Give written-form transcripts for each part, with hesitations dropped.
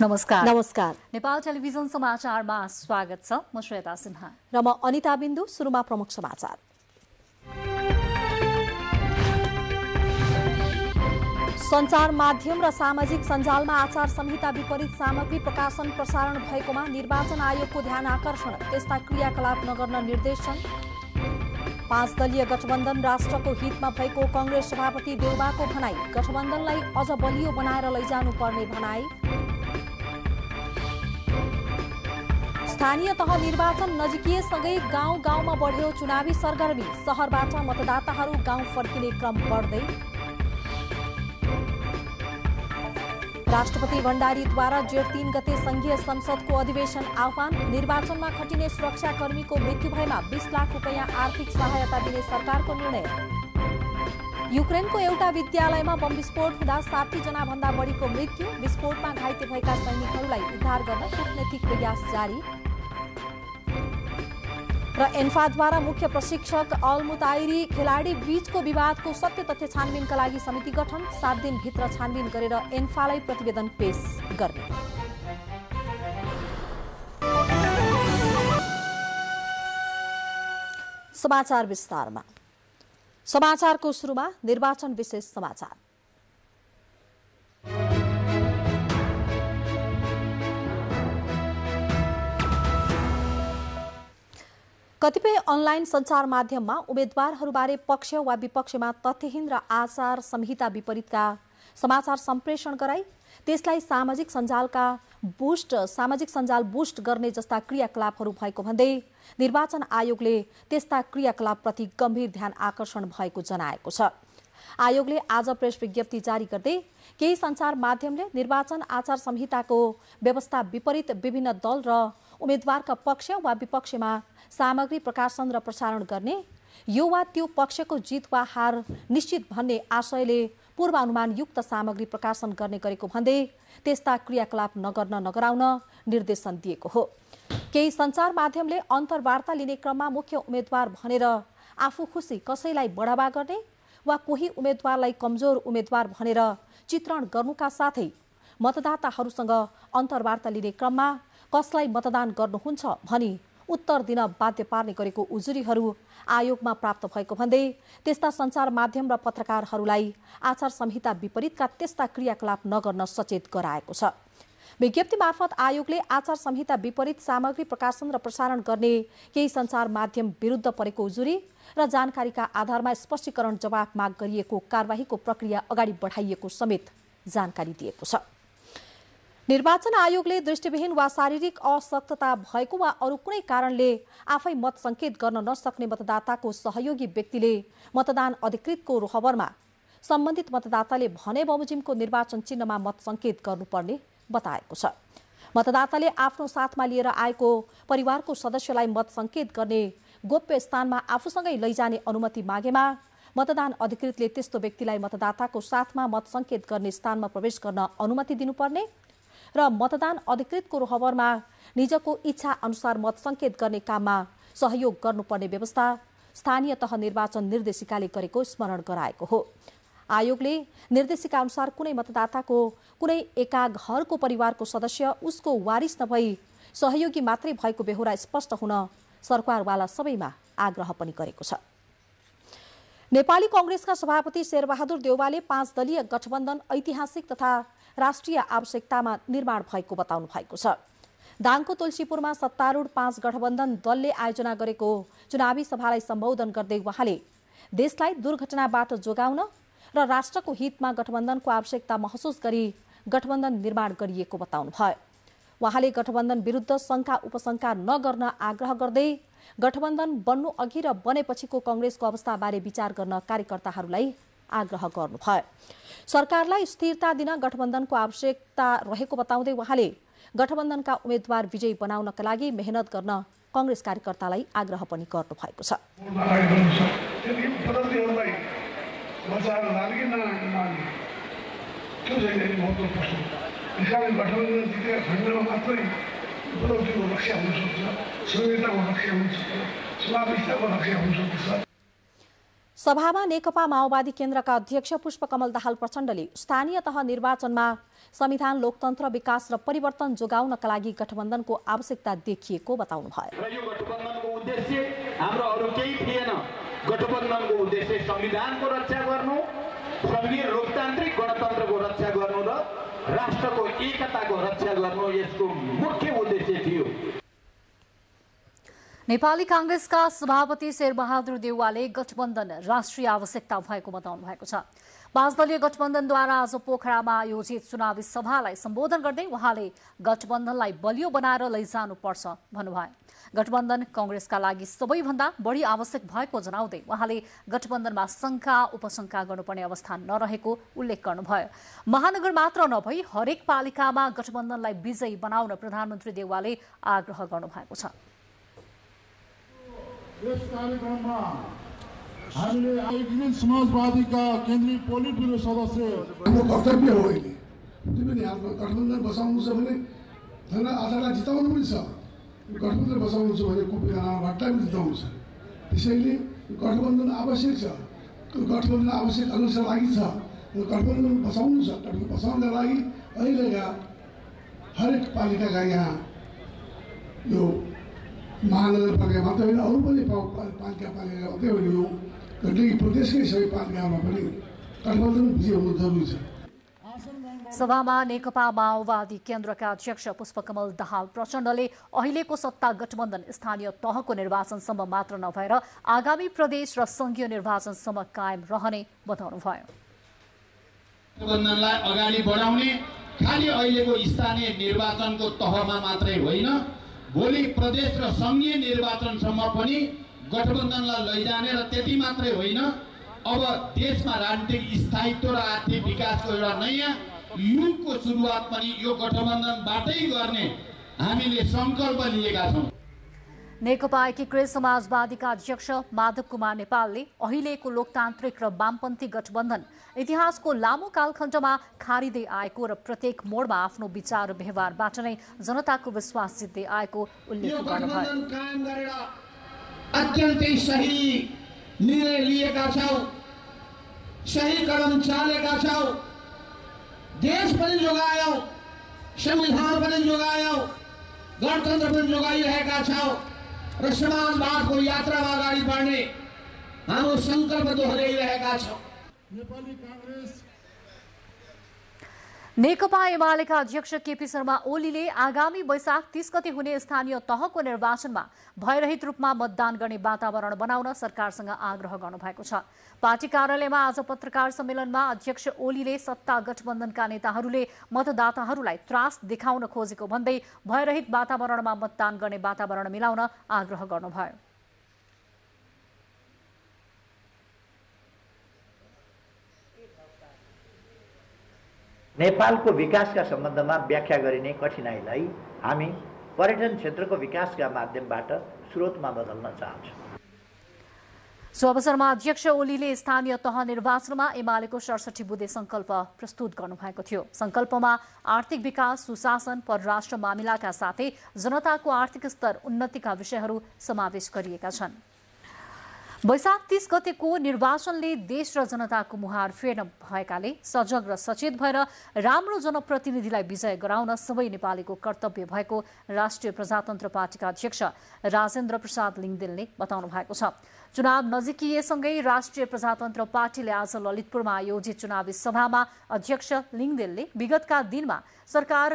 नमस्कार। नमस्कार। नेपाल टेलिभिजन समाचारमा स्वागत छ। म श्वेता सिन्हा र म अनिता बिन्दु। सुरुमा प्रमुख समाचार। सञ्चार माध्यम र सामाजिक सञ्जालमा आचार संहिता विपरीत सामग्री प्रकाशन प्रसारण भएकोमा निर्वाचन आयोगको ध्यान आकर्षण, त्यस्ता क्रियाकलाप नगर्न निर्देशन। 5 दलीय गठबन्धन राष्ट्रको हितमा भएको कांग्रेस सभापति देउबाको भनाई, गठबन्धनलाई अझ बलियो बनाएर लैजानुपर्ने भनाई। स्थानीय तह निर्वाचन नजिकिएसँगै गाउँ गाउँमा बढ्यो चुनावी सरगर्मी, शहरबाट मतदाताहरू गाउँ फर्किने क्रम बढ्दै। राष्ट्रपति भण्डारीद्वारा जेठ 3 गते संघीय संसदको अधिवेशन आह्वान, निर्वाचनमा खटिने सुरक्षाकर्मीको मृत्यु भएमा 20 लाख रुपैयाँ आर्थिक सहायता दिने सरकारको निर्णय। युक्रेनको एउटा विद्यालयमा बम विस्फोट हुँदा 60 जना भन्दा बढीको मृत्यु, विस्फोटमा घाइते भएका सैनिकहरूलाई उद्धार गर्न कूटनीतिक प्रयास जारी। र एन्फाद्वारा मुख्य प्रशिक्षक अल-मुताइरी खेलाडी बीचको विवादको सत्य तथ्य छानबिनका लागि समिति गठन, 7 दिनभित्र छानबिन गरेर एन्फालाई प्रतिवेदन पेश गर्ने। समाचार विस्तारमा। समाचारको सुरुमा निर्वाचन विशेष समाचार। कतिपय अनलाइन सञ्चार माध्यममा उम्मेद्वारहरूबारे पक्ष वा विपक्षमा तथ्यहीन र आचार संहिता विपरीतका समाचार सम्प्रेषण गराई त्यसलाई सामाजिक सञ्जाल बुस्ट गर्ने जस्ता क्रियाकलापहरू भएको भन्दै निर्वाचन आयोगले त्यस्ता क्रियाकलापप्रति गम्भीर ध्यान आकर्षण भएको जनाएको छ। आयोगले आज प्रेस विज्ञप्ति जारी गर्दै केही सञ्चार माध्यमले निर्वाचन आचार संहिताको व्यवस्था विपरीत विभिन्न दल र उम्मेद्वारका पक्ष वा विपक्षमा सामग्री प्रकाशन र प्रसारण गर्ने, यो वा त्यो पक्षको जित वा हार निश्चित भन्ने आशयले पूर्वानुमानयुक्त सामग्री प्रकाशन गर्ने गरेको भन्दै त्यस्ता क्रियाकलाप नगराउन निर्देशन दिएको हो। केही सञ्चार माध्यमले अन्तर्वार्ता लिने क्रममा मुख्य उम्मेद्वार भनेर आफू खुसी कसैलाई बढावा गर्ने वा कोही उम्मेद्वारलाई कमजोर उम्मेद्वार भनेर चित्रण गर्नुका साथै मतदाताहरूसँग अन्तर्वार्ता लिने क्रममा कसलाई मतदान गर्नुहुन्छ भनी उत्तर दिन बाध्य पार्ने गरेको उजुरीहरू आयोगमा प्राप्त भएको भन्दै त्यस्ता सञ्चार माध्यम र पत्रकारहरूलाई आचार संहिता विपरीतका त्यस्ता क्रियाकलाप नगर्न सचेत गराएको छ। विज्ञप्ति मार्फत आयोगले आचार संहिता विपरीत सामग्री प्रकाशन र प्रसारण गर्ने केही सञ्चार माध्यम विरुद्ध परेको उजुरी र जानकारीका आधारमा स्पष्टीकरण जवाफ माग गरिएको कारबाहीको प्रक्रिया अगाडि बढाइएको समेत जानकारी दिएको छ। निर्वाचन आयोगले दृष्टिविहीन वा शारीरिक अशक्तता भएको वा अरू कुनै कारणले आफै मत संकेत गर्न नसक्ने मतदाताको सहयोगी व्यक्तिले मतदान अधिकृतको रोहबरमा सम्बन्धित मतदाताले भने बमोजिमको निर्वाचन चिन्हमा मत संकेत गर्नुपर्ने बताएको छ। मतदाताले आफ्नो साथमा लिएर आएको परिवारको सदस्यलाई मत संकेत गर्ने गोप्य स्थानमा आफूसँगै लैजाने अनुमति मागेमा मतदान अधिकृतले त्यस्तो व्यक्तिलाई मतदाताको साथमा मत संकेत गर्ने स्थानमा प्रवेश गर्न अनुमति दिनुपर्ने र मतदान अधिकृतको रोहबरमा निजको इच्छा अनुसार मत संकेत गर्ने काममा सहयोग गर्नुपर्ने व्यवस्था स्थानीय तह निर्वाचन निर्देशिकाले गरेको स्मरण गराएको हो। आयोगले निर्देशिका अनुसार कुनै मतदाताको कुनै एका घरको परिवारको सदस्य उसको वारिस नभई सहयोगी मात्रै भएको बेहोरा स्पष्ट हुन सरकारवाला सबैमा आग्रह पनि गरेको छ। नेपाली कांग्रेसका सभापति शेरबहादुर देउवाले 5 दलीय गठबन्धन ऐतिहासिक तथा राष्ट्रिय आवश्यकतामा निर्माण भएको बताउनु भएको छ। दाङको तुलसीपुरमा सत्तारूढ 5 गठबन्धन दलले आयोजना गरेको चुनावी सभालाई सम्बोधन गर्दै उहाँले देशलाई दुर्घटनाबाट जोगाउन र राष्ट्रको हितमा गठबन्धनको आवश्यकता महसुस गरी गठबन्धन निर्माण गरिएको बताउनु भयो। उहाँले गठबन्धन विरुद्ध शंका उपशंका नगर्न आग्रह गर्दै गठबन्धन बन्नु अघि र बनेपछिको कांग्रेसको अवस्थाबारे विचार गर्न कार्यकर्ताहरूलाई आग्रह गर्नुभयो। सरकारलाई स्थिरता दिन गठबन्धनको आवश्यकता रहेको बताउँदै उहाँले गठबन्धनका उम्मेद्वार विजयी बनाउनका लागि मेहनत गर्न कांग्रेस कार्यकर्तालाई आग्रह पनि गर्नु भएको छ। सभामा नेकपा माओवादी केन्द्रका अध्यक्ष पुष्पकमल दाहाल प्रचण्डले स्थानीय तह निर्वाचनमा संविधान, लोकतन्त्र, विकास र परिवर्तन जोगाउनका लागि गठबन्धनको आवश्यकता देखिएको बताउनुभयो। र यो गठबन्धनको उद्देश्य हाम्रो अरू केही थिएन। गठबन्धनको उद्देश्य संविधानको रक्षा गर्नु, संघीय लोकतान्त्रिक गणतन्त्रको रक्षा गर्नु र राष्ट्रको एकताको रक्षा गर्नु यसको मुख्य उद्देश्य थियो। नेपाली कांग्रेसका सभापति शेरबहादुर देउवाले गठबन्धन राष्ट्रिय आवश्यकता भएको बताउनु भएको छ। 5 दलीय गठबन्धनद्वारा आज पोखरामा आयोजित चुनावी सभालाई सम्बोधन गर्दै उहाँले गठबन्धनलाई बलियो बनाएर लैजानुपर्छ भन्नुभयो। गठबन्धन कांग्रेसका लागि सबैभन्दा बढी आवश्यक भएको जनाउँदै उहाँले गठबन्धनमा शंका उपशंका गर्नुपर्ने अवस्था नरहेको उल्लेख गर्नुभयो। महानगर मात्र नभई हरेक पालिकामा गठबन्धनलाई विजयी बनाउन प्रधानमन्त्री देउवाले आग्रह गर्नुभएको छ। यस कार्यक्रममा हामीले एकीकृत समाजवादीका केन्द्रीय पोलिट ब्युरो सदस्य हाम्रो कर्तव्य हो अहिले तिमीले हाम्रो गठबन्धन बसाउनु छ भने धन आधारलाई जिताउनु पनि छ। गठबन्धन बसाउनु छ भने कुपिला भट्टालाई पनि जिताउनु छ। त्यसैले गठबन्धन आवश्यक छ। गठबन्धन आवश्यक अनुसार लागि छ। गठबन्धन बसाउनु छ। गठबन्धन बसाउनका लागि अहिलेका हरेक पालिकाका यहाँ यो महानगरपालिका मात्रै होइन अरू पनि पालिका मात्रै होइन यो गण्डकी प्रदेशकै सबै पालिकामा पनि गठबन्धन विजय हुनु जरुरी छ। सभामा नेकपा माओवादी केन्द्रका अध्यक्ष पुष्पकमल दाहाल प्रचण्डले अहिलेको सत्ता गठबन्धन स्थानीय तहको निर्वाचनसम्म मात्र नभएर आगामी प्रदेश र संघीय निर्वाचनसम्म कायम रहने बताउनुभयो। गठबन्धनलाई अगाडि बढाउने खालि अहिलेको स्थानीय निर्वाचनको तहमा मात्रै होइन, भोलि प्रदेश र संघीय निर्वाचनसम्म पनि गठबन्धनलाई लैजाने र त्यति मात्रै होइन, अब देशमा राजनीतिक स्थायित्व र आर्थिक विकासको एउटा नयाँ युगको सुरुवात पनि यो गठबन्धनबाटै गर्ने हामीले संकल्प लिएका छौँ। नेकपा एकीकृत समाजवादीका अध्यक्ष माधव कुमार नेपालले अहिलेको लोकतान्त्रिक र वामपन्थी गठबन्धन इतिहासको लामो कालखण्डमा खारिँदै आएको र प्रत्येक मोडमा आफ्नो विचार र व्यवहारबाट नै जनताको विश्वास जित्दै आएको उल्लेख गर्नुभयो। अत्यन्तै सही निर्णय लिएका छौँ, सही कदम चालेका छौँ। देश पनि जोगायौँ, संविधान पनि जोगायौँ, गणतन्त्र पनि जोगाइरहेका छौँ र समाजवादको यात्रामा अगाडि बढ्ने हाम्रो संकल्प दोहोऱ्याइरहेका छौँ। नेपाली कांग्रेस नेकपा एमालेका अध्यक्ष केपी शर्मा ओलीले आगामी वैशाख 30 गते हुने स्थानीय तहको निर्वाचनमा भयरहित रूपमा मतदान गर्ने वातावरण बनाउन सरकारसँग आग्रह गर्नुभएको छ। पार्टी कार्यालयमा आज पत्रकार सम्मेलनमा अध्यक्ष ओलीले सत्ता गठबन्धनका नेताहरूले मतदाताहरूलाई त्रास देखाउन खोजेको भन्दै भयरहित वातावरणमा मतदान गर्ने वातावरण मिलाउन आग्रह गर्नुभयो। नेपालको विकासका सम्बन्धमा व्याख्या गरिने कठिनाइलाई हामी पर्यटन क्षेत्रको विकासका माध्यमबाट स्रोतमा बदल्न चाहन्छौँ। सो अवसरमा अध्यक्ष ओलीले स्थानीय तह निर्वाचनमा एमालेको 67 बुँदे संकल्प प्रस्तुत गर्नुभएको थियो। संकल्पमा आर्थिक विकास, सुशासन, परराष्ट्र मामिलाका साथै जनताको आर्थिक स्तर उन्नतिका विषयहरू समावेश गरिएका छन्। वैशाख 30 गतेको निर्वाचनले देश र जनताको मुहार फेर्न भएकाले सजग र सचेत भएर राम्रो जनप्रतिनिधिलाई विजय गराउन सबै नेपालीको कर्तव्य भएको राष्ट्रिय प्रजातन्त्र पार्टीका अध्यक्ष राजेन्द्र प्रसाद लिङदेलले बताउनु भएको छ। चुनाव नजिकिएसँगै राष्ट्रिय प्रजातन्त्र पार्टीले आज ललितपुरमा आयोजित चुनावी सभामा अध्यक्ष लिङदेलले विगतका दिनमा सरकार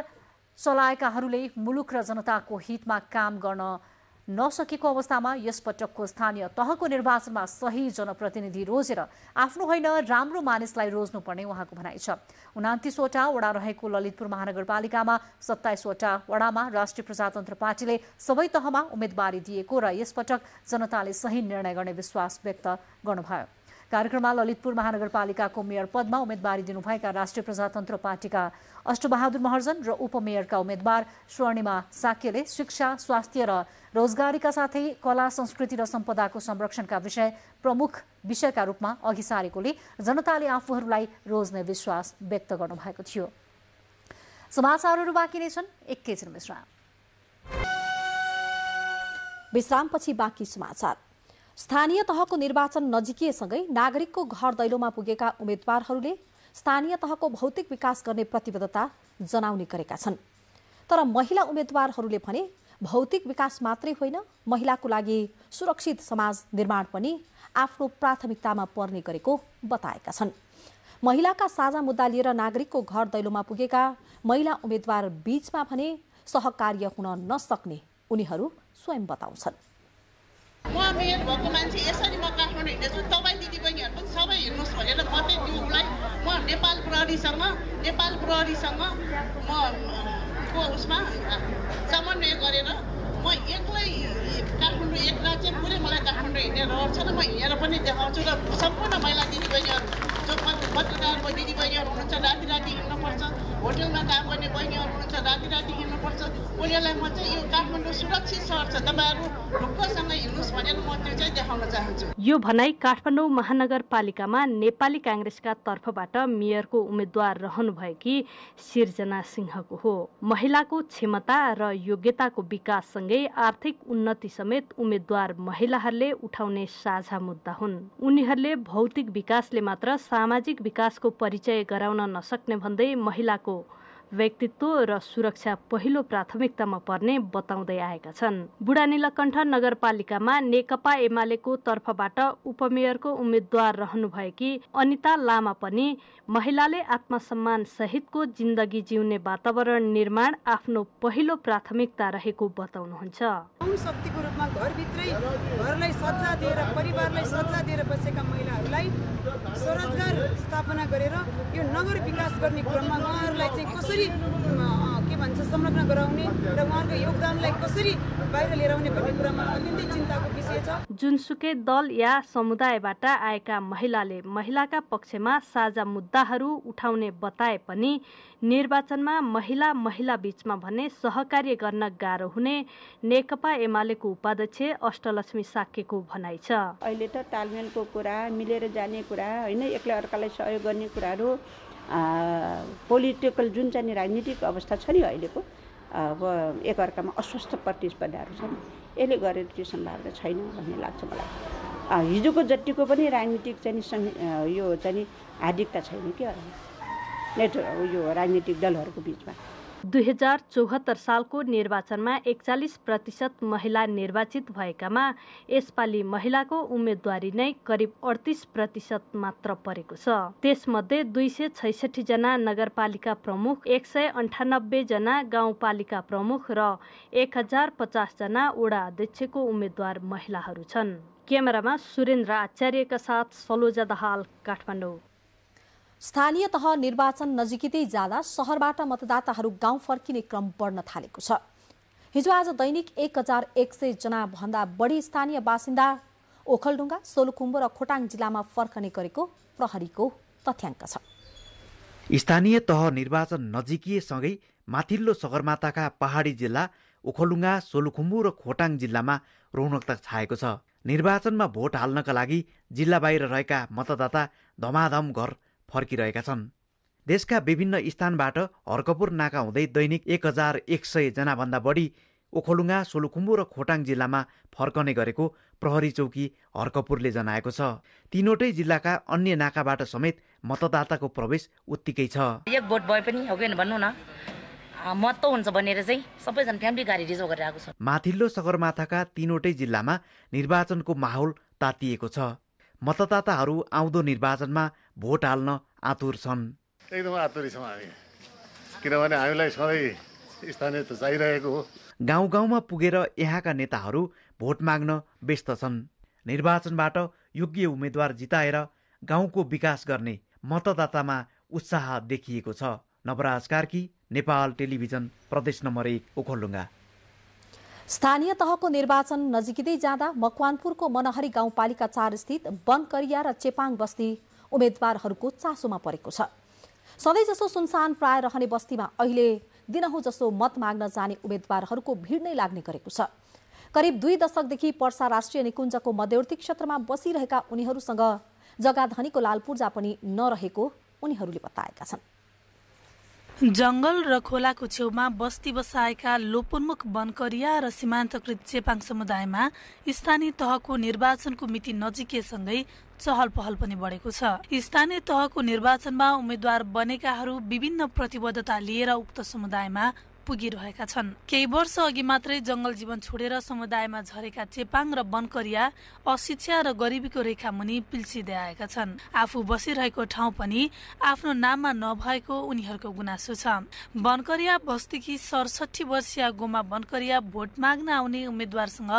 चलाएकाहरूले मुलुक र जनताको हितमा काम गर्न नसकेको अवस्थामा यस पटकको स्थानीय तहको निर्वाचनमा सही जनप्रतिनिधि रोजेर आफ्नो होइन राम्रो मानिसलाई रोज्नुपर्ने उहाँको भनाइ छ। 29 वटा वडा रहेको ललितपुर महानगरपालिकामा 27 वटा वडामा राष्ट्रिय प्रजातन्त्र पार्टीले सबै तहमा उम्मेदवारी दिएको र यसपटक जनताले सही निर्णय गर्ने विश्वास व्यक्त गर्नुभयो। कार्यक्रममा ललितपुर महानगरपालिकाको मेयर पदमा उम्मेदवारी दिनुभएका राष्ट्रिय प्रजातन्त्र पार्टीका अष्टबहादुर महर्जन र उपमेयरका उम्मेद्वार स्वर्णिमा साक्यले शिक्षा, स्वास्थ्य र रोजगारीका साथै कला, संस्कृति र सम्पदाको संरक्षणका विषय प्रमुख विषयका रूपमा अघि सारेकोले जनताले आफूहरूलाई रोज्ने विश्वास व्यक्त गर्नुभएको थियो। समाचारहरू बाँकी नै छन्, एकैछिन विश्रामपछि बाँकी समाचार। स्थानीय तहको निर्वाचन नजिकिएसँगै नागरिकको घर दैलोमा पुगेका उम्मेद्वारहरूले स्थानीय तहको भौतिक विकास गर्ने प्रतिबद्धता जनाउने गरेका छन्। तर महिला उम्मेद्वारहरूले भने भौतिक विकास मात्रै होइन, महिलाको लागि सुरक्षित समाज निर्माण पनि आफ्नो प्राथमिकतामा पर्ने गरेको बताएका छन्। महिलाका साझा मुद्दा लिएर नागरिकको घर दैलोमा पुगेका महिला उम्मेद्वार बीचमा भने सहकार्य हुन नसक्ने उनीहरू स्वयं बताउँछन्। म मेयर भएको मान्छे यसरी म काठमाडौँ हिँड्दैछु, तपाईँ दिदीबहिनीहरू पनि सबै हिँड्नुहोस् भनेर मात्रै त्यो उसलाई म नेपाल प्रहरीसँग म को उसमा समन्वय गरेर म एक्लै काठमाडौँ एक राज्य पुरै मलाई काठमाडौँ हिँड्ने रहर छ र म हिँडेर पनि देखाउँछु र सम्पूर्ण महिला दिदीबहिनीहरू जो पत्रकारको दिदीबहिनीहरू हुनुहुन्छ राति हिँड्नुपर्छ, होटलमा काम गर्ने बहिनीहरू हुनुहुन्छ राति हिँड्नुपर्छ, उनीहरूलाई म चाहिँ यो काठमाडौँ सुरक्षित सहर छ, तपाईँहरू ढुक्कसँग हिँड्नुहोस् भनेर म त्यो चाहिँ देखाउन चाहन्छु। यो भनाई काठमाडौँ महानगरपालिकामा नेपाली काङ्ग्रेसका तर्फबाट मेयरको उम्मेद्वार रहनुभएकी सिर्जना सिंहको हो। महिलाको क्षमता र योग्यताको विकाससँगै आर्थिक उन्नति समेत उम्मेद्वार महिलाहरूले उठाउने साझा मुद्दा हुन्। उनीहरूले भौतिक विकासले मात्र सामाजिक विकासको परिचय गराउन नसक्ने भन्दै महिलाको व्यक्तित्व र सुरक्षा पहिलो प्राथमिकतामा पर्ने बताउँदै आएका छन्। बुढानीलकण्ठ नगरपालिकामा नेकपा एमालेको तर्फबाट उपमेयरको उम्मेद्वार रहनुभएकी अनिता लामा पनि महिलाले आत्मसम्मान सहितको जिन्दगी जिउने वातावरण निर्माण आफ्नो पहिलो प्राथमिकता रहेको बताउनुहुन्छ। शक्तिको रूपमा घरभित्रै घरलाई सज्जा दिएर परिवारलाई सज्जा दिएर बसेका महिलाहरूलाई स्वरोजगार स्थापना गरेर यो नगर विकास गर्ने क्रममा उहाँहरूलाई चाहिँ कसरी संलग्न गराउने र उहाँहरूको योगदानलाई कसरी बाहिर लिएर आउने भन्ने कुरामा अत्यन्तै चिन्ताको विषय छ। जुनसुकै दल या समुदायबाट आएका महिलाले महिलाका पक्षमा साझा मुद्दाहरू उठाउने बताए पनि निर्वाचनमा महिला बीचमा भने सहकार्य गर्न गाह्रो हुने नेकपा एमालेको उपाध्यक्ष अष्टलक्ष्मी साक्यको भनाइ छ। अहिले त तालमेलको कुरा, मिलेर जाने कुरा होइन, एक्लै अर्कालाई सहयोग गर्ने कुराहरू पोलिटिकल जुन चाहिँ राजनीतिक अवस्था छ नि अहिलेको, अब एकअर्कामा अस्वस्थ प्रतिस्पर्धाहरू छन्, यसले गरेर त्यो सम्भावना छैन भन्ने लाग्छ मलाई। हिजोको जतिको पनि राजनीतिक चाहिँ यो चाहिँ हार्दिकता छैन क्या यो राजनीतिक दलहरूको बिचमा। 2074 सालको निर्वाचनमा 41% महिला निर्वाचित भएकामा यसपालि महिलाको उम्मेदवारी नै करिब 38% मात्र परेको छ। त्यसमध्ये 266 जना नगरपालिका प्रमुख, 198 जना गाउँपालिका प्रमुख र 1050 जना वडा अध्यक्षको उम्मेद्वार महिलाहरू छन्। क्यामेरामा सुरेन्द्र आचार्यका साथ सलोजा दाहाल, काठमाडौँ। स्थानीय तह निर्वाचन नजिकै जाँदा शहरबाट मतदाताहरू गाउँ फर्किने क्रम बढ्न थालेको छ। हिजो आज दैनिक 1100 जना भन्दा बढी स्थानीय बासिन्दा ओखलढुङ्गा, सोलुखुम्बु र खोटाङ जिल्लामा फर्कने गरेको प्रहरीको तथ्याङ्क छ। स्थानीय तह निर्वाचन नजिकिएसँगै माथिल्लो सगरमाथाका पहाडी जिल्ला ओखलढुङ्गा, सोलुखुम्बु र खोटाङ जिल्लामा रौनकता छाएको छ। निर्वाचनमा भोट हाल्नका लागि जिल्ला बाहिर रहेका मतदाता धमाधम घर फर्किरहेका छन्। देशका विभिन्न स्थानबाट हर्कपुर नाका हुँदै दैनिक 1100 जना भन्दा बढी ओखलढुङ्गा, सोलुखुम्बु र खोटाङ जिल्लामा फर्कने गरेको प्रहरी चौकी हर्कपुरले जनाएको छ। तीनवटै जिल्लाका अन्य नाकाबाट समेत मतदाताको प्रवेश उत्तिकै छ। एक भोट भए पनि हो कि भन्नु न, मत हुन्छ भनेर चाहिँ सबैजना फ्यामिली गाडी रिजर्भ गरेर आएको छ। माथिल्लो सगरमाथाका तीनवटै जिल्लामा निर्वाचनको माहौल तातिएको छ। मतदाताहरू आउँदो निर्वाचनमा भोट हाल्न आतुर छन्। एकदम आतुरी छौँ हामी, किनभने हामीलाई सधैँ स्थानीय त चाहिरहेको हो। गाउँ गाउँमा पुगेर यहाँका नेताहरू भोट माग्न व्यस्त छन्। निर्वाचनबाट योग्य उम्मेद्वार जिताएर गाउँको विकास गर्ने मतदातामा उत्साह देखिएको छ। नवराज कार्की, नेपाल टेलिभिजन, प्रदेश नम्बर 1 ओखलढुङ्गा। स्थानीय तहको निर्वाचन नजिकै जाँदा मकवानपुरको मनहरी गाउँपालिका 4 स्थित बनकरिया र चेपाङ बस्ती उम्मेद्वारहरूको चासोमा परेको छ। सधैँ जसो सुनसान प्राय रहने बस्तीमा अहिले दिनहुँ जसो मत माग्न जाने उम्मेद्वारहरूको भिड नै लाग्ने गरेको छ। करिब 2 दशकदेखि पर्सा राष्ट्रिय निकुञ्जको मध्यवर्ती क्षेत्रमा बसिरहेका उनीहरूसँग जग्गा धनीको लालपूर्जा पनि नरहेको उनीहरूले बताएका छन्। जंगल र खोलाको छेउमा बस्ती बसाएका लोपोन्मुख वनकरिया र सीमान्तकृत चेपाङ समुदायमा स्थानीय तहको निर्वाचनको मिति नजिकिएसँगै चहल पहल पनि बढेको छ। स्थानीय तहको निर्वाचनमा उम्मेद्वार बनेकाहरू विभिन्न प्रतिबद्धता लिएर उक्त समुदायमा पुगिरहेका छन्। केही वर्ष अघि मात्रै जंगल जीवन छोडेर समुदायमा झरेका चेपाङ र वनकरिया अशिक्षा र गरिबीको रेखा मुनि पिल्सिँदै आएका छन्। आफू बसिरहेको ठाउँ पनि आफ्नो नाममा नभएको उनीहरूको गुनासो छ। वनकरिया बस्तीकी 67 वर्षीय गोमा वनकरिया भोट माग्न आउने उम्मेद्वारसँग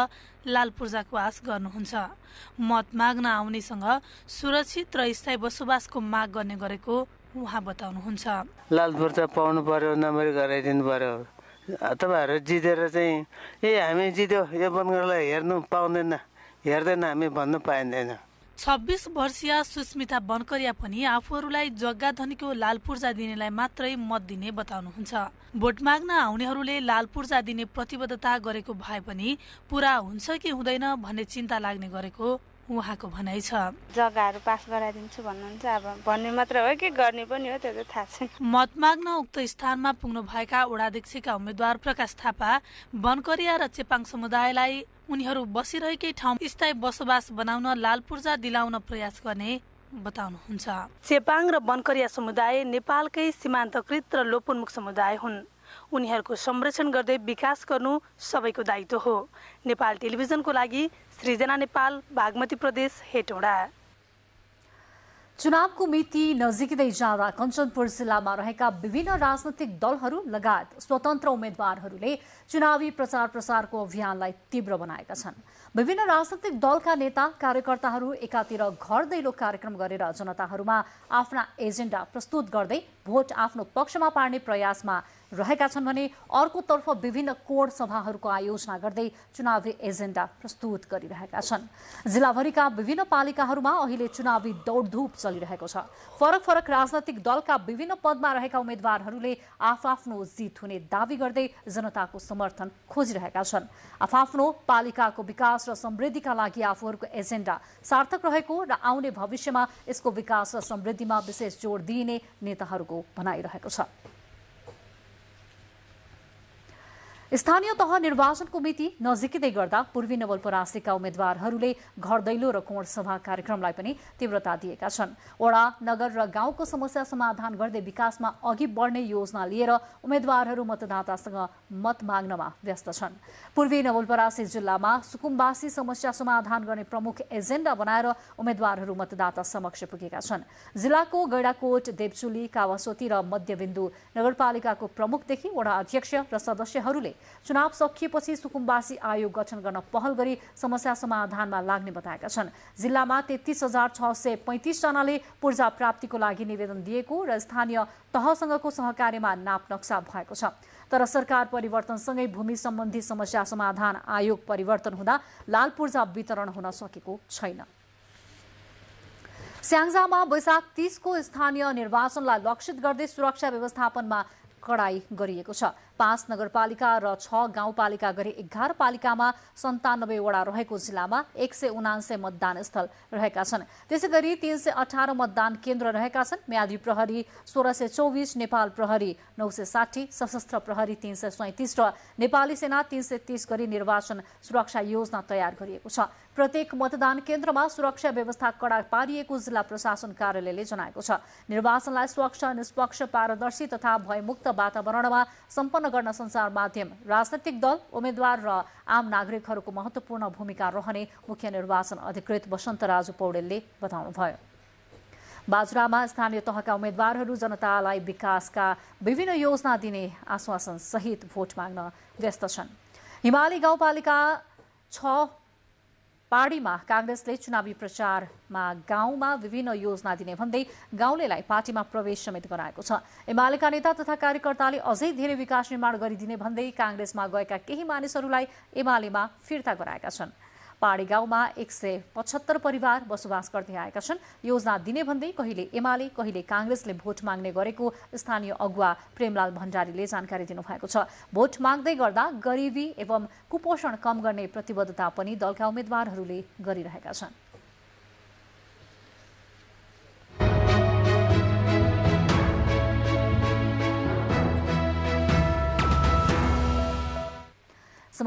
लाल पूर्जाको आश गर्नुहुन्छ। मत माग्न आउनेसँग सुरक्षित र स्थायी बसोबासको माग गर्ने गरेको उहाँ बताउनुहुन्छ। लाल पूर्जा पाउनु पर्यो, नम्बर गराइदिनु पर्यो। तपाईँहरू जितेर चाहिँ हामी जित्यो, यो वनकरियालाई हेर्नु पाउँदैन, हेर्दैन हामी भन्नु पाइँदैन। 26 वर्षीय सुस्मिता वनकरिया पनि आफूहरूलाई जग्गा धनीको लाल पूर्जा दिनेलाई मात्रै मत दिने बताउनुहुन्छ। भोट माग्न आउनेहरूले लाल पूर्जा दिने प्रतिबद्धता गरेको भए पनि पूरा हुन्छ कि हुँदैन भन्ने चिन्ता लाग्ने गरेको उहाँको भनाइ छ। जग्गाहरू पास गराइदिन्छु भन्नुहुन्छ, अब भन्ने मात्र हो कि गर्ने पनि हो त्यो त थाहा छैन। मत माग्न उक्त स्थानमा पुग्नु भएका वडाध्यक्षका उम्मेद्वार प्रकाश थापा वनकरिया र चेपाङ समुदायलाई उनीहरू बसिरहेकै ठाउँ स्थायी बसोबास बनाउन लाल पूर्जा दिलाउन प्रयास गर्ने बताउनुहुन्छ। चेपाङ र वनकरिया समुदाय नेपालकै सीमान्तकृत र लोपोन्मुख समुदाय हुन्। उनीहरूको संरक्षण गर्दै विकास गर्नु सबैको दायित्व हो। नेपाल टेलिभिजनको लागि सृजना नेपाल, बागमती प्रदेश, हेटौडा। चुनावको मिति नजिकै जाँदा कञ्चनपुर जिल्लामा रहेका विभिन्न राजनैतिक दलहरू लगायत स्वतन्त्र उम्मेद्वारहरूले चुनावी प्रचार प्रसारको अभियानलाई तीव्र बनाएका छन्। विभिन्न राजनैतिक दलका नेता कार्यकर्ताहरू एकातिर घर दैलो कार्यक्रम गरेर जनताहरूमा आफ्ना एजेन्डा प्रस्तुत गर्दै भोट आफ्नो पक्षमा पार्ने प्रयासमा रहेका छन् भने अर्कोतर्फ विभिन्न कोड सभाहरूको आयोजना गर्दै चुनावी एजेन्डा प्रस्तुत गरिरहेका छन्। जिल्लाभरिका विभिन्न पालिकाहरूमा अहिले चुनावी दौडधुप चलिरहेको छ। फरक फरक राजनैतिक दलका विभिन्न पदमा रहेका उम्मेद्वारहरूले आफ्नो जित हुने दावी गर्दै जनताको समर्थन खोजिरहेका छन्। आफ्नो पालिकाको विकास र समृद्धिका लागि आफूहरूको एजेन्डा सार्थक रहेको र आउने भविष्यमा यसको विकास र समृद्धिमा विशेष जोड दिइने नेताहरूको भनाइरहेको छ। स्थानीय तह निर्वाचनको मिति नजिकै गर्दा पूर्वी नवलपरासीका उम्मेद्वारहरूले घर दैलो र कोण सभा कार्यक्रमलाई पनि तीव्रता दिएका छन्। वडा, नगर र गाउँको समस्या समाधान गर्दै विकासमा अघि बढ्ने योजना लिएर उम्मेद्वारहरू मतदातासँग मत माग्नमा व्यस्त छन्। पूर्वी नवलपरासी जिल्लामा सुकुम्बासी समस्या समाधान गर्ने प्रमुख एजेन्डा बनाएर उम्मेद्वारहरू मतदाता समक्ष पुगेका छन्। जिल्लाको गैडाकोट, देवचुली, कावासोती र मध्यबिन्दु नगरपालिकाको प्रमुखदेखि वडा अध्यक्ष र सदस्यहरूले चुनाव सकिएपछि सुकुम्बासी आयोग गठन गर्न पहल गरी समस्या समाधानमा लाग्ने बताएका छन्। जिल्लामा 33,635 जनाले पूर्जा प्राप्तिको लागि निवेदन दिएको र स्थानीय तहसँगको सहकार्यमा नाप नक्सा भएको छ। तर सरकार परिवर्तनसँगै भूमि सम्बन्धी समस्या समाधान आयोग परिवर्तन हुँदा लाल पूर्जा वितरण हुन सकेको छैन। स्याङ्जामा वैशाख 30 को स्थानीय निर्वाचनलाई लक्षित गर्दै सुरक्षा व्यवस्थापनमा कडाई गरिएको छ। 5 नगरपालिका र 6 गाउँपालिका गरी 11 पालिकामा 97 वडा रहेको जिल्लामा 179 मतदान स्थल रहेका छन्। त्यसैगरी 318 मतदान केन्द्र रहेका छन्। म्यादी प्रहरी 1624, नेपाल प्रहरी 960, सशस्त्र प्रहरी 337 र नेपाली सेना 330 गरी निर्वाचन सुरक्षा योजना तयार गरिएको छ। प्रत्येक मतदान केन्द्रमा सुरक्षा व्यवस्था कडा पारिएको जिल्ला प्रशासन कार्यालयले जनाएको छ। निर्वाचनलाई स्वच्छ, निष्पक्ष, पारदर्शी तथा भयमुक्त वातावरणमा सम्पन्न गर्न सञ्चार माध्यम, राजनैतिक दल, उम्मेद्वार र आम नागरिकहरूको महत्त्वपूर्ण भूमिका रहने मुख्य निर्वाचन अधिकृत वसन्त राजु पौडेलले बताउनुभयो। बाजुरामा स्थानीय तहका उम्मेद्वारहरू जनतालाई विकासका विभिन्न योजना दिने आश्वासन सहित भोट माग्न व्यस्त छन्। हिमाली गाउँपालिका 6 पाडीमा कांग्रेसले चुनावी प्रचारमा गाउँमा विभिन्न योजना दिने भन्दै गाउँलेलाई पार्टीमा प्रवेश समेत गराएको छ। एमालेका नेता तथा कार्यकर्ताले अझै धेरै विकास निर्माण गरिदिने भन्दै कांग्रेसमा गएका केही मानिसहरूलाई एमालेमा फिर्ता गराएका छन्। पाडी गाउँमा 175 परिवार बसोबास गर्दै आएका छन्। योजना दिने भन्दै कहिले एमाले कहिले कांग्रेसले भोट माग्ने गरेको स्थानीय अगुवा प्रेमलाल भण्डारीले जानकारी दिनुभएको छ। भोट माग्दै गर्दा गरिबी एवं कुपोषण कम गर्ने प्रतिबद्धता पनि दलका उम्मेद्वारहरूले गरिरहेका छन्।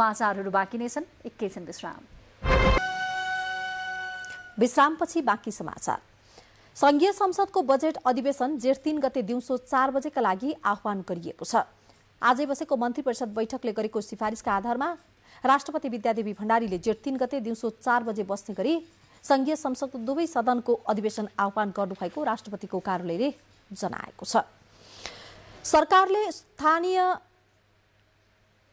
समाचारहरू बाँकी नै छन्, एकैछिन विश्राम। विश्रामपछि बाँकी समाचार। संघीय संसदको बजेट अधिवेशन जेठ 3 गते दिउँसो 4 बजेका लागि आह्वान गरिएको छ। आजै बसेको मन्त्री परिषद बैठकले गरेको सिफारिसका आधारमा राष्ट्रपति विद्यादेवी भण्डारीले जेठ 3 गते दिउँसो 4 बजे बस्ने गरी संघीय संसदको दुवै सदनको अधिवेशन आह्वान गर्नुभएको राष्ट्रपतिको कार्यालयले जनाएको छ।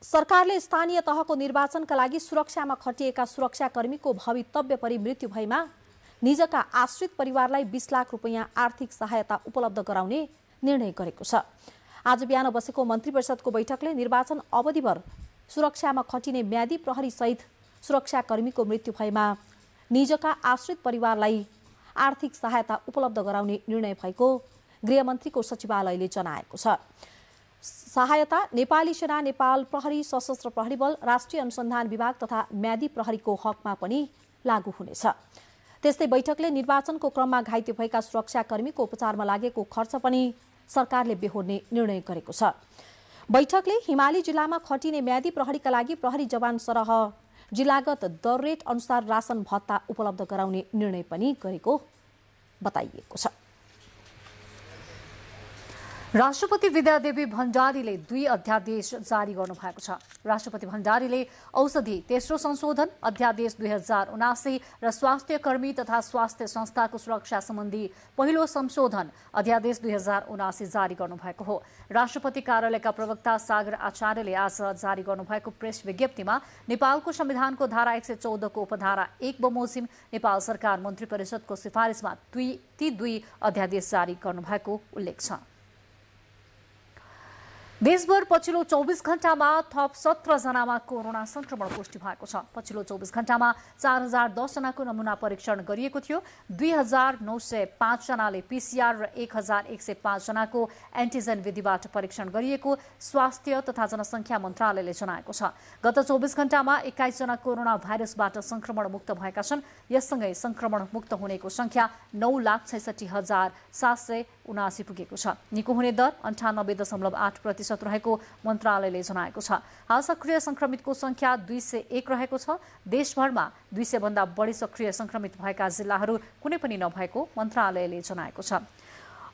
सरकारले स्थानीय तहको निर्वाचनका लागि सुरक्षामा खटिएका सुरक्षाकर्मीको भवितव्य परि मृत्यु भएमा निजका आश्रित परिवारलाई 20 लाख रुपैयाँ आर्थिक सहायता उपलब्ध गराउने निर्णय गरेको छ। आज बिहान बसेको मन्त्री परिषदको बैठकले निर्वाचन अवधिभर सुरक्षामा खटिने म्यादी प्रहरी सहित सुरक्षाकर्मीको मृत्यु भएमा निजका आश्रित परिवारलाई आर्थिक सहायता उपलब्ध गराउने निर्णय भएको गृहमन्त्रीको सचिवालयले जनाएको छ। सहायता नेपाली सेना, नेपाल प्रहरी, सशस्त्र प्रहरी बल, राष्ट्रिय अनुसन्धान विभाग तथा म्यादी प्रहरीको हकमा पनि लागू हुनेछ। त्यस्तै बैठकले निर्वाचनको क्रममा घाइते भएका सुरक्षाकर्मीको उपचारमा लागेको खर्च पनि सरकारले बेहोर्ने निर्णय गरेको छ। बैठकले हिमाली जिल्लामा खटिने म्यादी प्रहरीका लागि प्रहरी जवान सरह जिल्लागत दर रेट अनुसार राशन भत्ता उपलब्ध गराउने निर्णय पनि गरेको बताइएको छ। राष्ट्रपति विद्यादेवी भण्डारीले 2 अध्यादेश जारी गर्नुभएको छ। राष्ट्रपति भण्डारीले औषधि तेस्रो संशोधन अध्यादेश 2079 र स्वास्थ्य कर्मी तथा स्वास्थ्य संस्थाको सुरक्षा सम्बन्धी पहिलो संशोधन अध्यादेश 2079 जारी गर्नुभएको हो। राष्ट्रपति कार्यालयका प्रवक्ता सागर आचार्यले आज जारी गर्नुभएको प्रेस विज्ञप्तिमा नेपालको संविधानको धारा 114 को उपधारा 1 बमोजिम नेपाल सरकार मन्त्री परिषदको सिफारिसमा ती 2 अध्यादेश जारी गर्नुभएको उल्लेख छ। देशभर पछिल्लो 24 घण्टामा थप 17 जनामा कोरोना संक्रमण पुष्टि भएको छ। पछिल्लो 24 घण्टामा 4010 जनाको नमुना परीक्षण गरिएको थियो। 2905 जनाले पीसीआर र 1105 जनाको एन्टिजेन विधिबाट परीक्षण गरिएको स्वास्थ्य तथा जनसङ्ख्या मन्त्रालयले जनाएको छ। गत 24 घण्टामा 21 जना कोरोना भाइरसबाट संक्रमण मुक्त भएका छन्। यससँगै संक्रमण मुक्त हुनेको संख्या 9,66,779 पुगेको छ। निको हुने दर 98.8% रहेको मन्त्रालयले जनाएको छ। हाल सक्रिय संक्रमितको संख्या 201 रहेको छ। देशभरमा 200 भन्दा बढी सक्रिय संक्रमित भएका जिल्लाहरू कुनै पनि नभएको मन्त्रालयले जनाएको छ।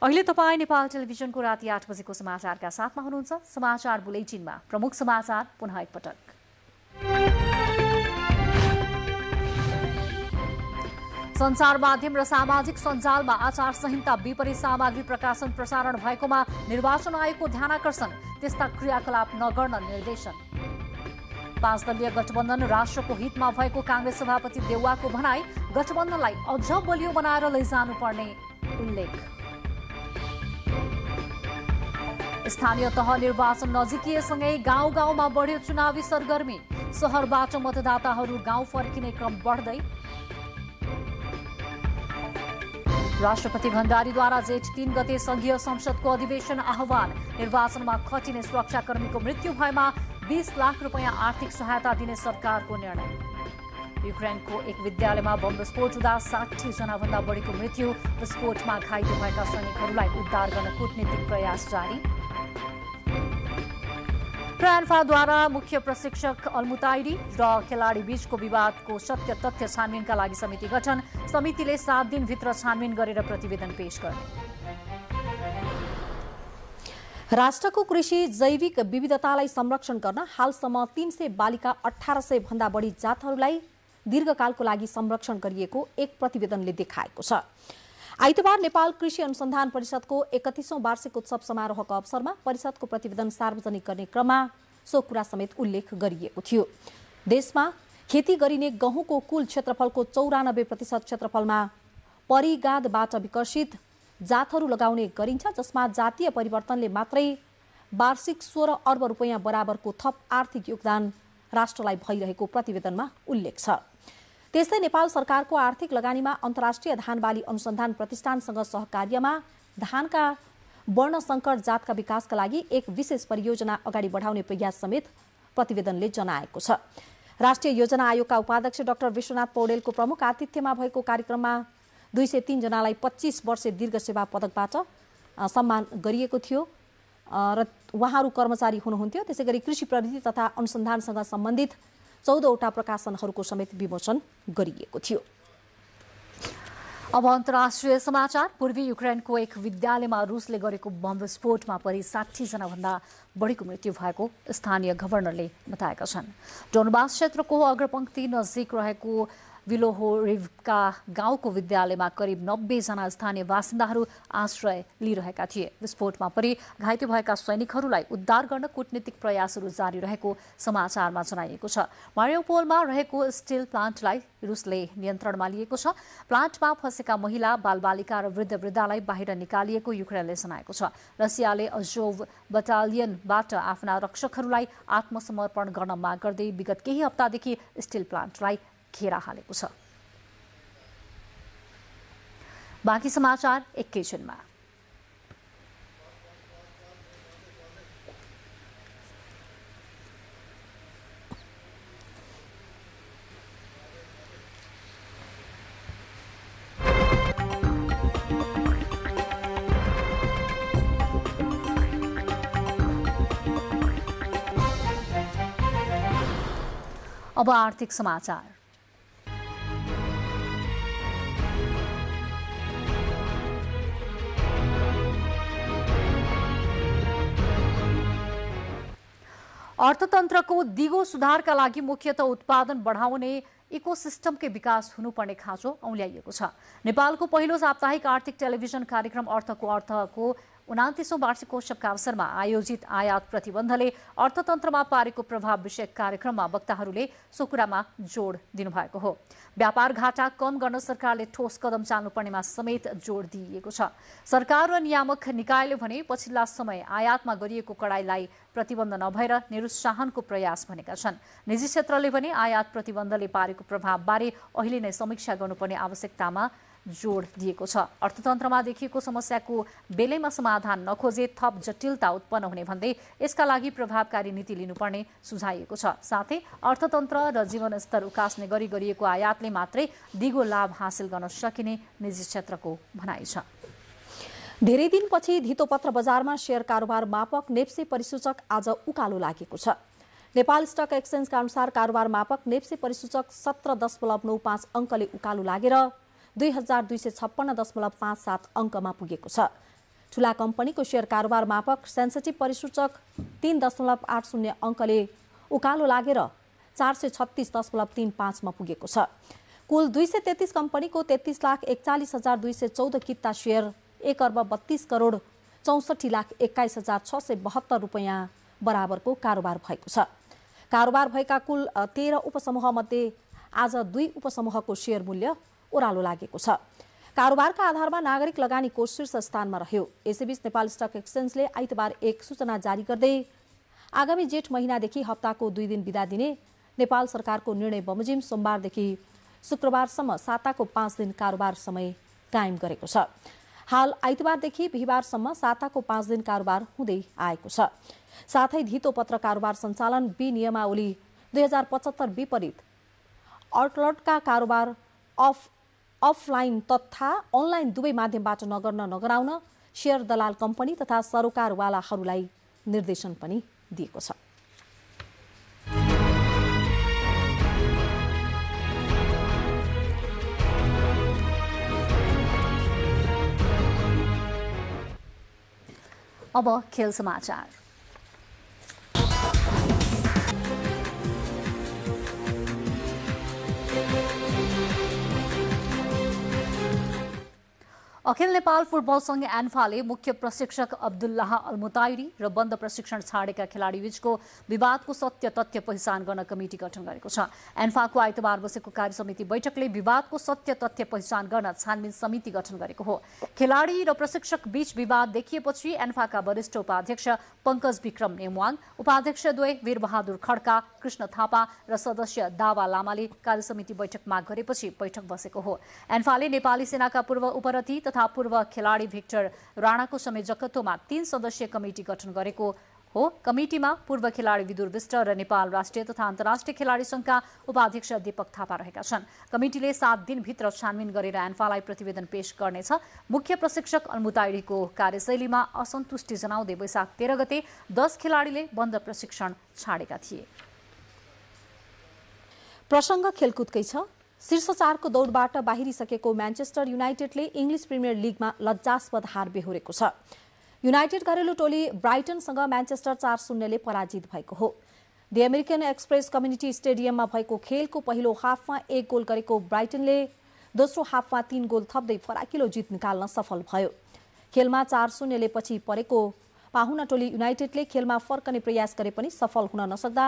अहिले तपाईँ नेपाल टेलिभिजनको राति 8 बजेको समाचारका साथमा हुनुहुन्छ। समाचार बुलेटिनमा प्रमुख समाचार पुनः एकपटक। सञ्चार माध्यम र सामाजिक सञ्जालमा आचार संहिता विपरीत सामग्री प्रकाशन प्रसारण भएकोमा निर्वाचन आयोगको ध्यानाकर्षण, त्यस्ता क्रियाकलाप नगर्न निर्देशन। 5 दलीय गठबन्धन राष्ट्रको हितमा भएको कांग्रेस सभापति देउवाको भनाई, गठबन्धनलाई अझ बलियो बनाएर लैजानुपर्ने उल्लेख। स्थानीय तह निर्वाचन नजिकिएसँगै गाउँ गाउँमा बढ्यो चुनावी सरगर्मी, शहरबाट मतदाताहरू गाउँ फर्किने क्रम बढ्दै। राष्ट्रपति भण्डारीद्वारा जेठ 3 गते संघीय संसदको अधिवेशन आह्वान, निर्वाचनमा खटिने सुरक्षाकर्मीको मृत्यु भएमा 20 लाख रुपैयाँ आर्थिक सहायता दिने सरकारको निर्णय। युक्रेनको एक विद्यालयमा बम विस्फोट हुँदा 60 जनाभन्दा बढीको मृत्यु, विस्फोटमा घाइते भएका सैनिकहरूलाई उद्धार गर्न कूटनीतिक प्रयास जारी। ट्रान्फाद्वारा मुख्य प्रशिक्षक अल्मुताइरी र खेलाडी बीचको विवादको सत्य तथ्य छानबिनका लागि समिति गठन, समितिले 7 दिनभित्र छानबिन गरेर प्रतिवेदन पेश गर्ने। राष्ट्रको कृषि जैविक विविधतालाई संरक्षण गर्न हालसम्म 300 बालिका 1800 भन्दा बढी जातहरूलाई दीर्घकालको लागि संरक्षण गरिएको एक प्रतिवेदनले देखाएको छ। आइतबार नेपाल कृषि अनुसन्धान परिषदको 31औं वार्षिक उत्सव समारोहको अवसरमा परिषदको प्रतिवेदन सार्वजनिक गर्ने क्रममा सो कुरा समेत उल्लेख गरिएको थियो। देशमा खेती गरिने गहुँको कुल क्षेत्रफलको 94% क्षेत्रफलमा परिगादबाट विकसित जातहरू लगाउने गरिन्छ, जसमा जातीय परिवर्तनले मात्रै वार्षिक 16 अर्ब रुपैयाँ बराबरको थप आर्थिक योगदान राष्ट्रलाई भइरहेको प्रतिवेदनमा उल्लेख छ। त्यस्तै नेपाल सरकारको आर्थिक लगानीमा अन्तर्राष्ट्रिय धान बाली अनुसन्धान प्रतिष्ठानसँग सहकार्यमा धानका वर्णसङ्कर जातका विकासका लागि एक विशेष परियोजना अगाडि बढाउने प्रयास समेत प्रतिवेदनले जनाएको छ। राष्ट्रिय योजना आयोगका उपाध्यक्ष डाक्टर विश्वनाथ पौडेलको प्रमुख आतिथ्यमा भएको कार्यक्रममा 203 जनालाई 25 वर्ष दीर्घ सेवा पदकबाट सम्मान गरिएको थियो। र उहाँहरू कर्मचारी हुनुहुन्थ्यो। त्यसै गरी कृषि प्रविधि तथा अनुसन्धानसँग सम्बन्धित 14वटा प्रकाशनहरूको समेत विमोचन गरिएको थियो। अब अन्तर्राष्ट्रिय समाचार। पूर्वी युक्रेनको एक विद्यालयमा रुसले गरेको बम विस्फोटमा परि 60 जना भन्दा बढीको मृत्यु भएको स्थानीय गभर्नरले बताएका छन्। डोनबास क्षेत्रको अग्रपंक्ति नजिक रहेको विलोहोरिभका गाउँको विद्यालयमा करिब 90 जना स्थानीय बासिन्दाहरू आश्रय लिइरहेका थिए। विस्फोटमा परि घाइते भएका सैनिकहरूलाई उद्धार गर्न कूटनीतिक प्रयासहरू जारी रहेको समाचारमा जनाइएको छ। मारिउपोलमा रहेको स्टिल प्लान्टलाई रुसले नियन्त्रणमा लिएको छ। प्लान्टमा फँसेका महिला, बालबालिका र वृद्धवृद्धालाई बाहिर निकालिएको युक्रेनले जनाएको छ। रसियाले अजोभ बटालियनबाट आफ्ना रक्षकहरूलाई आत्मसमर्पण गर्न माग गर्दै विगत केही हप्तादेखि स्टिल प्लान्टलाई घेरा हालेको छ। बाँकी समाचार एकैछिनमा। अब आर्थिक समाचार। अर्थतन्त्रको दिगो सुधारका लागि मुख्यतः उत्पादन बढाउने इकोसिस्टमकै विकास हुनुपर्ने खाँचो औल्याइएको छ। नेपालको पहिलो साप्ताहिक आर्थिक टेलिभिजन कार्यक्रम अर्थको 29औं वार्षिकोत्सवका अवसरमा आयोजित आयात प्रतिबन्धले अर्थतन्त्रमा पारेको प्रभाव विषयक कार्यक्रममा वक्ताहरूले सो कुरामा जोड दिनुभएको हो। व्यापार घाटा कम गर्न सरकारले ठोस कदम चाल्नुपर्नेमा समेत जोड दिइएको छ। सरकार र नियामक निकायले भने पछिल्ला समय आयातमा गरिएको कडाइलाई प्रतिबन्ध नभएर निरुत्साहनको प्रयास भनेका छन्। निजी क्षेत्रले भने आयात प्रतिबन्धले पारेको प्रभावबारे अहिले नै समीक्षा गर्नुपर्ने आवश्यकतामा जोड दिएको छ। अर्थतन्त्रमा देखिएको समस्याको बेलैमा समाधान नखोजे थप जटिलता उत्पन्न हुने भन्दै यसका लागि प्रभावकारी नीति लिनुपर्ने सुझाइएको छ। साथै अर्थतन्त्र र जीवनस्तर उकास्ने गरी गरिएको आयातले मात्रै दिगो लाभ हासिल गर्न सकिने निजी क्षेत्रको भनाइ छ। धेरै दिनपछि धितोपत्र बजारमा शेयर कारोबार मापक नेप्से परिसूचक आज उकालो लागेको छ। नेपाल स्टक एक्सचेन्जका अनुसार कारोबार मापक नेप्से परिसूचक 17.95 अङ्कले उकालो लागेर 2256.57 अङ्कमा पुगेको छ। ठूला कम्पनीको शेयर कारोबार मापक सेन्सिटिभ परिसूचक 3.80 अङ्कले उकालो लागेर 436.35 मा पुगेको छ। कुल 233 कम्पनीको 33,41,214 किता शेयर 1,32,64,21,672 रुपैयाँ बराबरको कारोबार भएको छ। कारोबार भएका कुल 13 उपसमूह मध्ये आज 2 उपसमूहको शेयर मूल्य ओह्रालो लागेको छ। कारोबारका आधारमा नागरिक लगानी कोष शीर्ष स्थानमा रह्यो। यसैबीच नेपाल स्टक एक्सचेन्जले आइतबार एक सूचना जारी गर्दै आगामी जेठ महिनादेखि हप्ताको 2 दिन बिदा दिने नेपाल सरकारको निर्णय बमोजिम सोमबारदेखि शुक्रबारसम्म साताको 5 दिन कारोबार समय कायम गरेको छ। हाल आइतबारदेखि बिहीबारसम्म साताको 5 दिन कारोबार हुँदै आएको छ। साथै धितोपत्र कारोबार सञ्चालन विनियमावली 2075 विपरीत आउटलेटका कारोबार अफलाइन तथा अनलाइन दुवै माध्यमबाट नगराउन शेयर दलाल कम्पनी तथा सरोकारवालाहरूलाई निर्देशन पनि दिएको छ। अब खेल समाचार। अखिल नेपाल फुटबल संघ एन्फाले मुख्य प्रशिक्षक अब्दुल्लाह अलमुताइरी र बन्द प्रशिक्षण छाडेका खेलाडी बीचको विवादको सत्य तथ्य पहिचान गर्न कमिटी गठन गरेको छ। एन्फाको आइतबार बसेको कार्यसमिति बैठकले विवादको सत्य तथ्य पहिचान गर्न छानबिन समिति गठन गरेको हो। खेलाडी र प्रशिक्षक बीच विवाद देखिएपछि एन्फाका वरिष्ठ उपाध्यक्ष पंकज विक्रम नेमवाङ, उपाध्यक्षद्वय वीरबहादुर खड्का, कृष्ण थापा र सदस्य दावा लामाले कार्यसमिति बैठक माग गरेपछि बैठक बसेको हो। एन्फाले नेपाली सेनाका पूर्व उपरथी तथा पूर्व खेलाडी भिक्टर राणाको संयोजकत्वमा 3 सदस्यीय कमिटी गठन गरेको हो। कमिटीमा पूर्व खेलाडी विदुर विष्ट र नेपाल राष्ट्रिय तथा अन्तर्राष्ट्रिय खेलाडी संघका उपाध्यक्ष दीपक थापा रहेका छन्। कमिटीले 7 दिनभित्र छानबिन गरेर एन्फालाई प्रतिवेदन पेश गर्नेछ। मुख्य प्रशिक्षक अल्मुताइरीको कार्यशैलीमा असन्तुष्टि जनाउँदै वैशाख 13 गते 10 खेलाडीले बन्द प्रशिक्षण छाडेका थिए। प्रसङ्ग खेलकुदकै छ। शीर्ष 4को दौडबाट बाहिरिसकेको म्यान्चेस्टर युनाइटेडले इङ्ग्लिस प्रिमियर लिगमा लज्जास्पद हार बेहोरेको छ। युनाइटेड घरेलु टोली ब्राइटनसँग म्यान्चेस्टर 4-0 ले पराजित भएको हो। दि अमेरिकन एक्सप्रेस कम्युनिटी स्टेडियममा भएको खेलको पहिलो हाफमा 1 गोल गरेको ब्राइटनले दोस्रो हाफमा 3 गोल थप्दै फराकिलो जित निकाल्न सफल भयो। खेलमा 4-0 ले पछि परेको पाहुना टोली युनाइटेडले खेलमा फर्कने प्रयास गरे पनि सफल हुन नसक्दा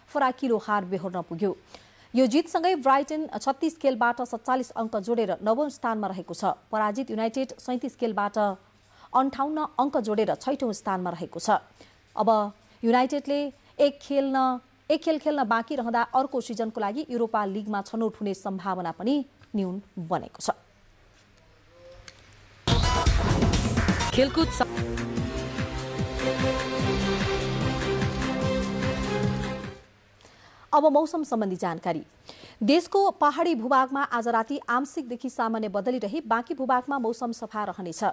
फराकिलो हार बेहोर्न पुग्यो। यो जितसँगै ब्राइटन 36 खेलबाट 47 अङ्क जोडेर 9औं स्थानमा रहेको छ। पराजित युनाइटेड 37 खेलबाट 58 अङ्क जोडेर 6औं स्थानमा रहेको छ। अब युनाइटेडले एक खेल खेल्न बाँकी रहँदा अर्को सिजनको लागि युरोपा लिगमा छनौट हुने सम्भावना पनि न्यून बनेको छ। खेलकुद अब मौसम सम्बन्धी जानकारी। देशको पहाडी भूभागमा आज राति आंशिकदेखि सामान्य बदली रही बाँकी भूभागमा मौसम सफा रहनेछ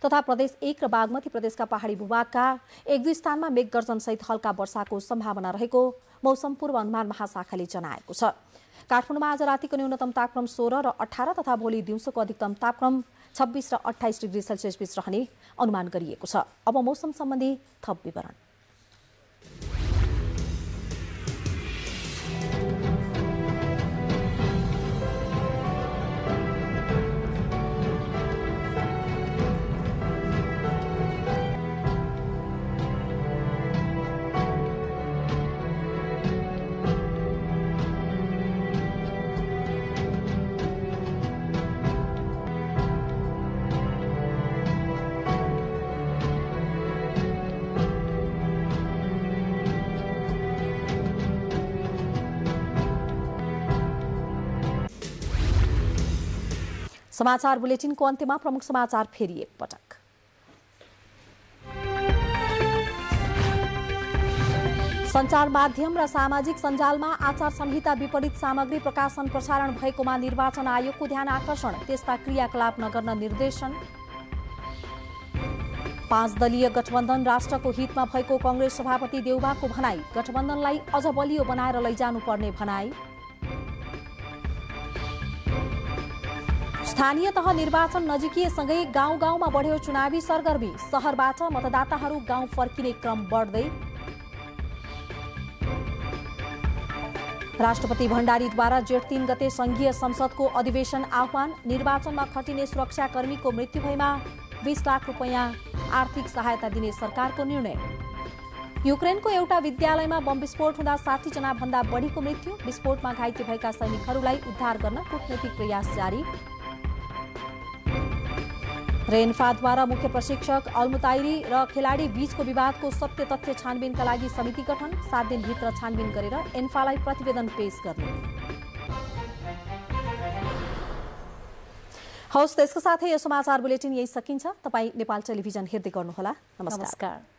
तथा प्रदेश 1 र बागमती प्रदेशका पहाडी भूभागका 1-2 स्थानमा मेघगर्जनसहित हल्का वर्षाको सम्भावना रहेको मौसम पूर्वानुमान महाशाखाले जनाएको छ। काठमाडौँमा आज रातिको न्यूनतम तापक्रम 16 र 18 तथा भोलि दिउँसोको अधिकतम तापक्रम 26 र 28 डिग्री सेल्सियस बीच रहने अनुमान गरिएको छ। अब मौसम सम्बन्धी थप विवरण। समाचार बुलेटिनको अन्त्यमा प्रमुख समाचार फेरि एकपटक। सञ्चार माध्यम र सामाजिक सञ्जालमा आचार संहिता विपरीत सामग्री प्रकाशन प्रसारण भएकोमा निर्वाचन आयोगको ध्यान आकर्षण, त्यस्ता क्रियाकलाप नगर्न निर्देशन। 5 दलीय गठबन्धन राष्ट्रको हितमा भएको कांग्रेस सभापति देउबाको भनाई, गठबन्धनलाई अझ बलियो बनाएर लैजानुपर्ने भनाई। स्थानीय तह निर्वाचन नजिकिएसँगै गाउँ गाउँमा बढ्यो चुनावी सरगर्मी, शहरबाट मतदाताहरू गाउँ फर्किने क्रम बढ्दै। राष्ट्रपति भण्डारीद्वारा जेठ 3 गते संघीय संसदको अधिवेशन आह्वान, निर्वाचनमा खटिने सुरक्षाकर्मीको मृत्यु भएमा 20 लाख रुपैयाँ आर्थिक सहायता दिने सरकारको निर्णय। युक्रेनको एउटा विद्यालयमा बम विस्फोट हुँदा 60 जना भन्दा बढीको मृत्यु, विस्फोटमा घाइते भएका सैनिकहरूलाई उद्धार गर्न कूटनैतिक प्रयास जारी। रेन्फाद्वारा मुख्य प्रशिक्षक अल्मुताइरी र खेलाडी बीचको विवादको सत्य तथ्य छानबिनका लागि समिति गठन, 7 दिनभित्र छानबिन गरेर एन्फालाई प्रतिवेदन पेश गर्ने। हवस्, त्यसको साथै यो समाचार बुलेटिन यही सकिन्छ। तपाईँ नेपाल टेलिभिजन हेर्दै गर्नुहोला। नमस्कार।